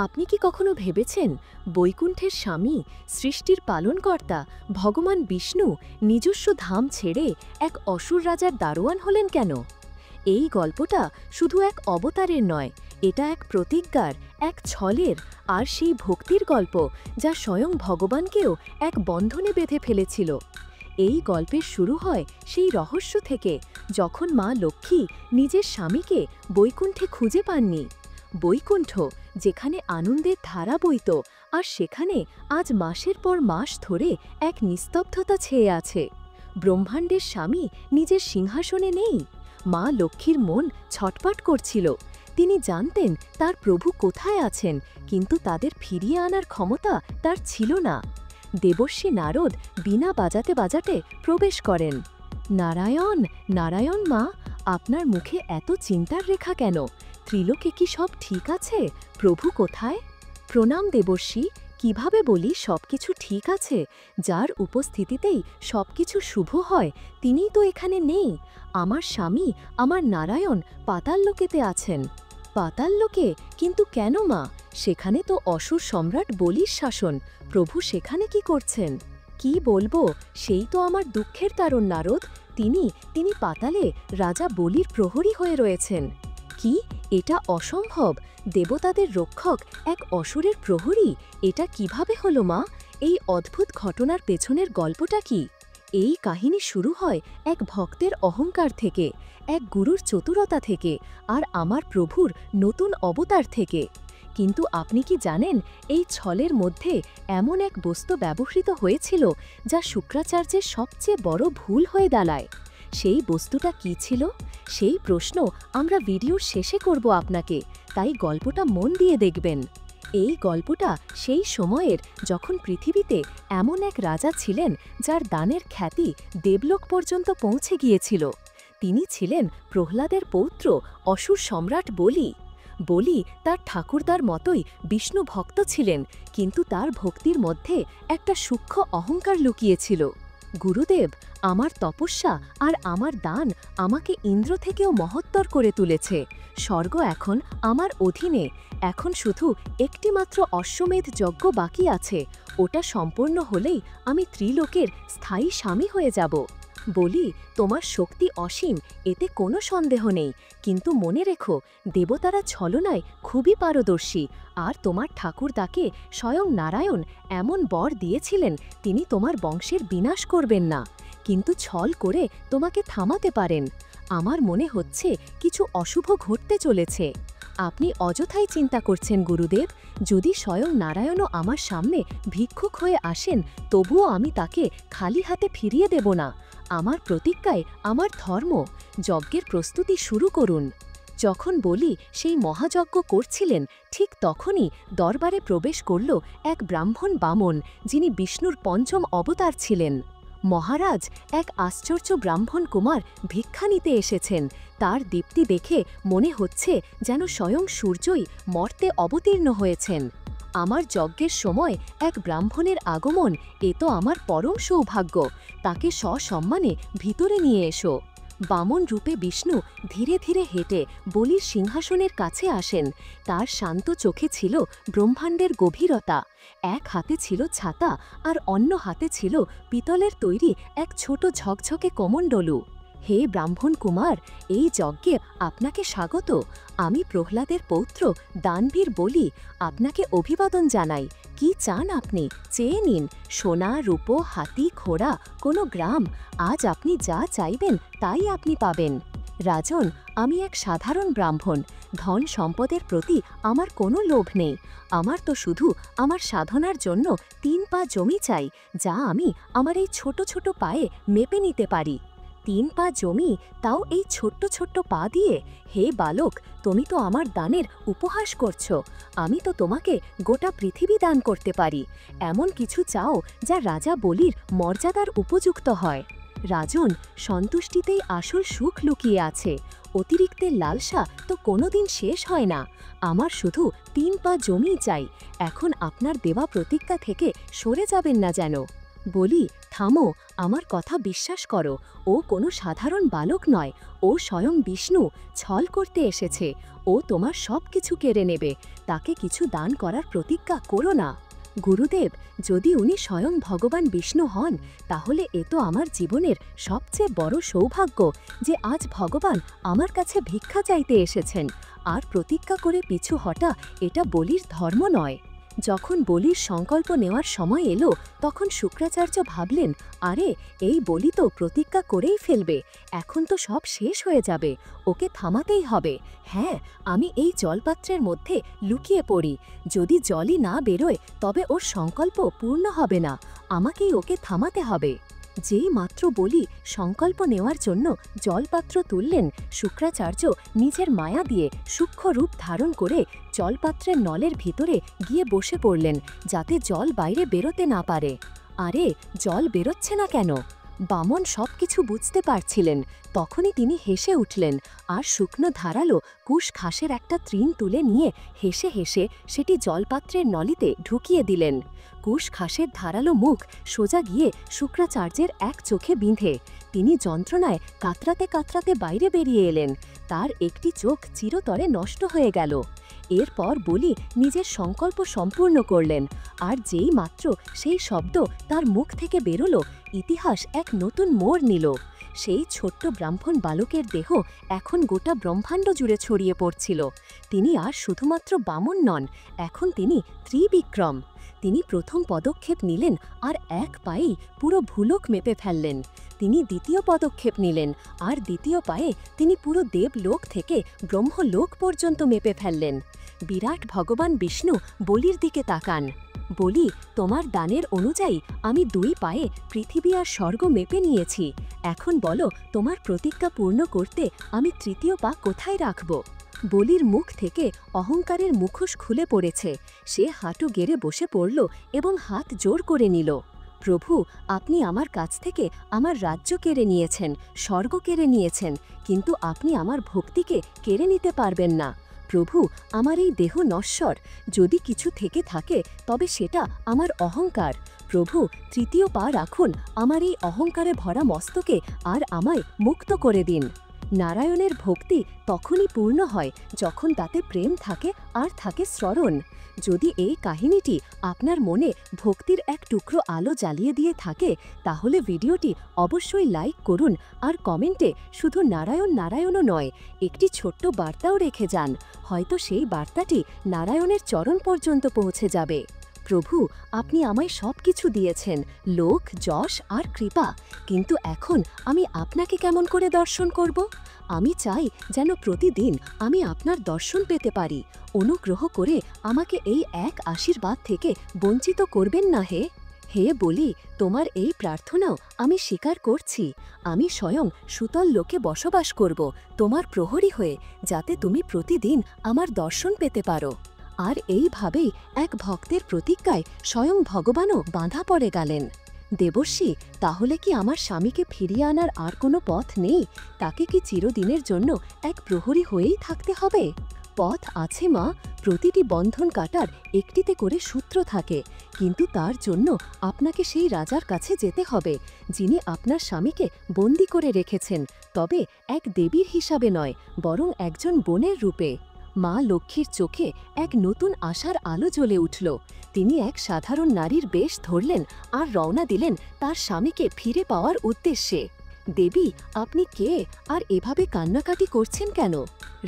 আপনি কি কখনো ভেবেছেন বৈকুণ্ঠের স্বামী, সৃষ্টির পালনকর্তা ভগবান বিষ্ণু নিজস্ব ধাম ছেড়ে এক অসুর রাজার দারোয়ান হলেন কেন? এই গল্পটা শুধু এক অবতারের নয়, এটা এক প্রতিজ্ঞার, এক ছলের, আর সেই ভক্তির গল্প যা স্বয়ং ভগবানকেও এক বন্ধনে বেঁধে ফেলেছিল। এই গল্পের শুরু হয় সেই রহস্য থেকে, যখন মা লক্ষ্মী নিজের স্বামীকে বৈকুণ্ঠে খুঁজে পাননি। বৈকুণ্ঠ, যেখানে আনন্দের ধারা বইত, আর সেখানে আজ মাসের পর মাস ধরে এক নিস্তব্ধতা ছেয়ে আছে। ব্রহ্মাণ্ডের স্বামী নিজের সিংহাসনে নেই। মা লক্ষ্মীর মন ছটপট করছিল। তিনি জানতেন তার প্রভু কোথায় আছেন, কিন্তু তাদের ফিরিয়ে আনার ক্ষমতা তার ছিল না। দেবর্ষি নারদ বীণা বাজাতে বাজাতে প্রবেশ করেন। নারায়ণ, নারায়ণ মা, আপনার মুখে এত চিন্তার রেখা কেন? ত্রিলোকে কি সব ঠিক আছে? প্রভু কোথায়? প্রণাম দেবর্ষি, কিভাবে বলি সবকিছু ঠিক আছে? যার উপস্থিতিতেই সবকিছু শুভ হয়, তিনিই তো এখানে নেই। আমার স্বামী, আমার নারায়ণ পাতাললোকেতে আছেন। পাতাললোকে? কিন্তু কেন মা? সেখানে তো অসুর সম্রাট বলির শাসন। প্রভু সেখানে কি করছেন? কি বলবো, সেই তো আমার দুঃখের তারণ নারদ। তিনি পাতালে রাজা বলির প্রহরী হয়ে রয়েছেন। কি? এটা অসম্ভব! দেবতাদের রক্ষক এক অসুরের প্রহরী? এটা কিভাবে হলো মা? এই অদ্ভুত ঘটনার পেছনের গল্পটা কি? এই কাহিনী শুরু হয় এক ভক্তের অহংকার থেকে, এক গুরুর চতুরতা থেকে, আর আমার প্রভুর নতুন অবতার থেকে। কিন্তু আপনি কি জানেন, এই ছলের মধ্যে এমন এক বস্তু ব্যবহৃত হয়েছিল যা শুক্রাচার্যের সবচেয়ে বড় ভুল হয়ে দাঁড়ায়। সেই বস্তুটা কি ছিল? সেই প্রশ্ন আমরা ভিডিওর শেষে করব আপনাকে, তাই গল্পটা মন দিয়ে দেখবেন। এই গল্পটা সেই সময়ের, যখন পৃথিবীতে এমন এক রাজা ছিলেন যার দানের খ্যাতি দেবলোক পর্যন্ত পৌঁছে গিয়েছিল। তিনি ছিলেন প্রহ্লাদের পৌত্র, অসুর সম্রাট বলি। বলি তার ঠাকুরদার মতোই বিষ্ণু ভক্ত ছিলেন, কিন্তু তার ভক্তির মধ্যে একটা সূক্ষ্ম অহংকার লুকিয়েছিল। গুরুদেব, আমার তপস্যা আর আমার দান আমাকে ইন্দ্র থেকেও মহত্তর করে তুলেছে। স্বর্গ এখন আমার অধীনে। এখন শুধু একটিমাত্র অশ্বমেধ যজ্ঞ বাকি আছে। ওটা সম্পূর্ণ হলেই আমি ত্রিলোকের স্থায়ী স্বামী হয়ে যাব। বলি, তোমার শক্তি অসীম, এতে কোনো সন্দেহ নেই, কিন্তু মনে রেখো, দেবতারা ছলনায় খুবই পারদর্শী। আর তোমার ঠাকুরদাকে স্বয়ং নারায়ণ এমন বর দিয়েছিলেন, তিনি তোমার বংশের বিনাশ করবেন না, কিন্তু ছল করে তোমাকে থামাতে পারেন। আমার মনে হচ্ছে কিছু অশুভ ঘটতে চলেছে। আপনি অযথাই চিন্তা করছেন গুরুদেব। যদি স্বয়ং নারায়ণও আমার সামনে ভিক্ষুক হয়ে আসেন, তবুও আমি তাকে খালি হাতে ফিরিয়ে দেব না। আমার প্রতিজ্ঞায় আমার ধর্ম। যজ্ঞের প্রস্তুতি শুরু করুন। যখন বলি সেই মহাযজ্ঞ করছিলেন, ঠিক তখনই দরবারে প্রবেশ করল এক ব্রাহ্মণ বামন, যিনি বিষ্ণুর পঞ্চম অবতার ছিলেন। মহারাজ, এক আশ্চর্য ব্রাহ্মণ কুমার ভিক্ষা নিতে এসেছেন। তার দীপ্তি দেখে মনে হচ্ছে যেন স্বয়ং সূর্যই মর্তে অবতীর্ণ হয়েছেন। আমার যজ্ঞের সময় এক ব্রাহ্মণের আগমন, এ তো আমার পরম সৌভাগ্য। তাকে সসম্মানে ভিতরে নিয়ে এসো। বামন রূপে বিষ্ণু ধীরে ধীরে হেঁটে বলির সিংহাসনের কাছে আসেন। তার শান্ত চোখে ছিল ব্রহ্মাণ্ডের গভীরতা। এক হাতে ছিল ছাতা, আর অন্য হাতে ছিল পিতলের তৈরি এক ছোট ঝকঝকে কমণ্ডলু। হে ব্রাহ্মণ কুমার, এই যজ্ঞে আপনাকে স্বাগত। আমি প্রহ্লাদের পৌত্র দানবীর বলি, আপনাকে অভিবাদন জানাই। কি চান আপনি? চেয়ে নিন। সোনা, রূপো, হাতি, ঘোড়া, কোনো গ্রাম। আজ আপনি যা চাইবেন তাই আপনি পাবেন। রাজন, আমি এক সাধারণ ব্রাহ্মণ। ধন সম্পদের প্রতি আমার কোনো লোভ নেই। আমার তো শুধু আমার সাধনার জন্য 3 পা জমি চাই, যা আমি আমার এই ছোট ছোট পায়ে মেপে নিতে পারি। 3 পা জমি, তাও এই ছোট্ট ছোট্ট পা দিয়ে? হে বালক, তুমি তো আমার দানের উপহাস করছো। আমি তো তোমাকে গোটা পৃথিবী দান করতে পারি। এমন কিছু চাও যা রাজা বলির মর্যাদার উপযুক্ত হয়। রাজন, সন্তুষ্টিতেই আসল সুখ লুকিয়ে আছে। অতিরিক্তের লালসা তো কোনোদিন শেষ হয় না। আমার শুধু 3 পা জমি চাই। এখন আপনার দেওয়া প্রতিজ্ঞা থেকে সরে যাবেন না যেন। বলি, থামো, আমার কথা বিশ্বাস করো, ও কোনো সাধারণ বালক নয়, ও স্বয়ং বিষ্ণু, ছল করতে এসেছে, ও তোমার সব কিছু কেড়ে নেবে, তাকে কিছু দান করার প্রতিজ্ঞা করো না। গুরুদেব, যদি উনি স্বয়ং ভগবান বিষ্ণু হন, তাহলে এ তো আমার জীবনের সবচেয়ে বড় সৌভাগ্য যে আজ ভগবান আমার কাছে ভিক্ষা চাইতে এসেছেন, আর প্রতিজ্ঞা করে পিছু হটা এটা বলির ধর্ম নয়। যখন বলির সংকল্প নেওয়ার সময় এলো, তখন শুক্রাচার্য ভাবলেন, আরে, এই বলি তো প্রতিজ্ঞা করেই ফেলবে, এখন তো সব শেষ হয়ে যাবে, ওকে থামাতেই হবে। হ্যাঁ, আমি এই জলপাত্রের মধ্যে লুকিয়ে পড়ি, যদি জলই না বেরোয় তবে ওর সংকল্প পূর্ণ হবে না, আমাকেই ওকে থামাতে হবে। যেই মাত্র বলি সংকল্প নেওয়ার জন্য জলপাত্র তুললেন, শুক্রাচার্য নিজের মায়া দিয়ে সূক্ষ্ম রূপ ধারণ করে জলপাত্রের নলের ভিতরে গিয়ে বসে পড়লেন, যাতে জল বাইরে বেরোতে না পারে। আরে, জল বেরোচ্ছে না কেন? বামন সবকিছু বুঝতে পারছিলেন। তখনই তিনি হেসে উঠলেন, আর শুকনো ধারালো কুশ ঘাসের একটা তৃণ তুলে নিয়ে হেসে হেসে সেটি জলপাত্রের নলিতে ঢুকিয়ে দিলেন। কুশ ঘাসের ধারালো মুখ সোজা গিয়ে শুক্রাচার্যের এক চোখে বিঁধে তিনি যন্ত্রণায় কাতরাতে কাতরাতে বাইরে বেরিয়ে এলেন। তার একটি চোখ চিরতরে নষ্ট হয়ে গেল। এরপর বলি নিজের সংকল্প সম্পূর্ণ করলেন, আর যেই মাত্র সেই শব্দ তার মুখ থেকে বেরোলো, ইতিহাস এক নতুন মোড় নিল। সেই ছোট্ট ব্রাহ্মণ বালকের দেহ এখন গোটা ব্রহ্মাণ্ড জুড়ে ছড়িয়ে পড়ছিল। তিনি আর শুধুমাত্র বামন নন, এখন তিনি ত্রিবিক্রম। তিনি প্রথম পদক্ষেপ নিলেন, আর এক পায়েই পুরো ভূলোক মেপে ফেললেন। তিনি দ্বিতীয় পদক্ষেপ নিলেন, আর দ্বিতীয় পায়ে তিনি পুরো দেবলোক থেকে ব্রহ্মলোক পর্যন্ত মেপে ফেললেন। বিরাট ভগবান বিষ্ণু বলির দিকে তাকান। বলি, তোমার দানের অনুযায়ী আমি 2 পায়ে পৃথিবী আর স্বর্গ মেপে নিয়েছি, এখন বলো তোমার প্রতিজ্ঞা পূর্ণ করতে আমি তৃতীয় পা কোথায় রাখব? বলির মুখ থেকে অহংকারের মুখোশ খুলে পড়েছে। সে হাঁটু গেড়ে বসে পড়ল এবং হাত জোর করে নিল। প্রভু, আপনি আমার কাছ থেকে আমার রাজ্য কেড়ে নিয়েছেন, স্বর্গ কেড়ে নিয়েছেন, কিন্তু আপনি আমার ভক্তিকে কেড়ে নিতে পারবেন না। প্রভু, আমার এই দেহ নশ্বর, যদি কিছু থেকে থাকে তবে সেটা আমার অহংকার। প্রভু, তৃতীয় পা রাখুন আমার এই অহংকারে ভরা মস্তকে, আর আমায় মুক্ত করে দিন। নারায়ণের ভক্তি তখনই পূর্ণ হয় যখন তাতে প্রেম থাকে আর থাকে স্মরণ। যদি এই কাহিনীটি আপনার মনে ভক্তির এক টুকরো আলো জ্বালিয়ে দিয়ে থাকে, তাহলে ভিডিওটি অবশ্যই লাইক করুন, আর কমেন্টে শুধু নারায়ণ নারায়ণও নয়, একটি ছোট্ট বার্তাও রেখে যান। হয়তো সেই বার্তাটি নারায়ণের চরণ পর্যন্ত পৌঁছে যাবে। প্রভু, আপনি আমায় সব কিছু দিয়েছেন, লোক, যশ আর কৃপা, কিন্তু এখন আমি আপনাকে কেমন করে দর্শন করব? আমি চাই যেন প্রতিদিন আমি আপনার দর্শন পেতে পারি। অনুগ্রহ করে আমাকে এই এক আশীর্বাদ থেকে বঞ্চিত করবেন না হে। হে বলি, তোমার এই প্রার্থনাও আমি স্বীকার করছি। আমি স্বয়ং সুতল লোকে বসবাস করব তোমার প্রহরী হয়ে, যাতে তুমি প্রতিদিন আমার দর্শন পেতে পারো। আর এইভাবেই এক ভক্তের প্রতিজ্ঞায় স্বয়ং ভগবানও বাঁধা পড়ে গেলেন। দেবর্ষি, তাহলে কি আমার স্বামীকে ফিরিয়ে আনার আর কোনো পথ নেই? তাকে কি চিরদিনের জন্য এক প্রহরী হয়েই থাকতে হবে? পথ আছে মা, প্রতিটি বন্ধন কাটার একটিতে করে সূত্র থাকে, কিন্তু তার জন্য আপনাকে সেই রাজার কাছে যেতে হবে যিনি আপনার স্বামীকে বন্দী করে রেখেছেন, তবে এক দেবীর হিসাবে নয়, বরং একজন বোনের রূপে। মা লক্ষ্মীর চোখে এক নতুন আশার আলো জ্বলে উঠল। তিনি এক সাধারণ নারীর বেশ ধরলেন আর রওনা দিলেন তার স্বামীকে ফিরে পাওয়ার উদ্দেশ্যে। দেবী, আপনি কে, আর এভাবে কান্নাকাটি করছেন কেন?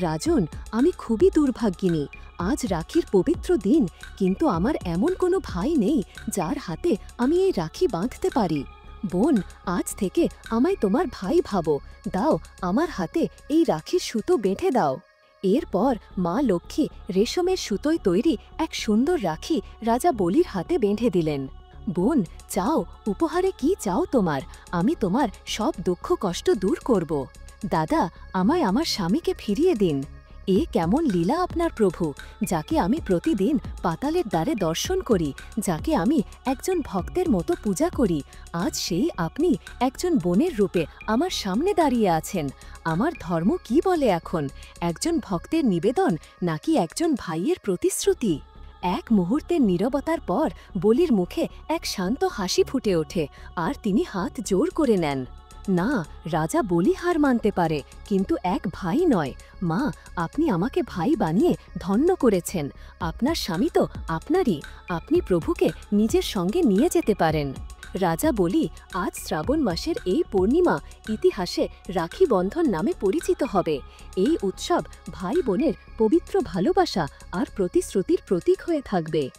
রাজন, আমি খুবই দুর্ভাগ্যিনী। আজ রাখির পবিত্র দিন, কিন্তু আমার এমন কোনো ভাই নেই যার হাতে আমি এই রাখি বাঁধতে পারি। বোন, আজ থেকে আমায় তোমার ভাই ভাবো, দাও আমার হাতে এই রাখির সুতো বেঁধে দাও। এরপর মা লক্ষ্মী রেশমের সুতোয় তৈরি এক সুন্দর রাখি রাজা বলির হাতে বেঁধে দিলেন। বোন, চাও, উপহারে কি চাও তোমার? আমি তোমার সব দুঃখ কষ্ট দূর করব। দাদা, আমায় আমার স্বামীকে ফিরিয়ে দিন। এ কেমন লীলা আপনার প্রভু, যাকে আমি প্রতিদিন পাতালের দ্বারে দর্শন করি, যাকে আমি একজন ভক্তের মতো পূজা করি, আজ সেই আপনি একজন বোনের রূপে আমার সামনে দাঁড়িয়ে আছেন। আমার ধর্ম কি বলে এখন? একজন ভক্তের নিবেদন নাকি একজন ভাইয়ের প্রতিশ্রুতি? এক মুহূর্তের নীরবতার পর বলির মুখে এক শান্ত হাসি ফুটে ওঠে আর তিনি হাত জোর করে নেন। না, রাজা বলি হার মানতে পারে, কিন্তু এক ভাই নয়। মা, আপনি আমাকে ভাই বানিয়ে ধন্য করেছেন। আপনার স্বামী তো আপনারই। আপনি প্রভুকে নিজের সঙ্গে নিয়ে যেতে পারেন। রাজা বলি আজ শ্রাবণ মাসের এই পূর্ণিমা ইতিহাসে রাখি বন্ধন নামে পরিচিত হবে। এই উৎসব ভাই বোনের পবিত্র ভালোবাসা আর প্রতিশ্রুতির প্রতীক হয়ে থাকবে।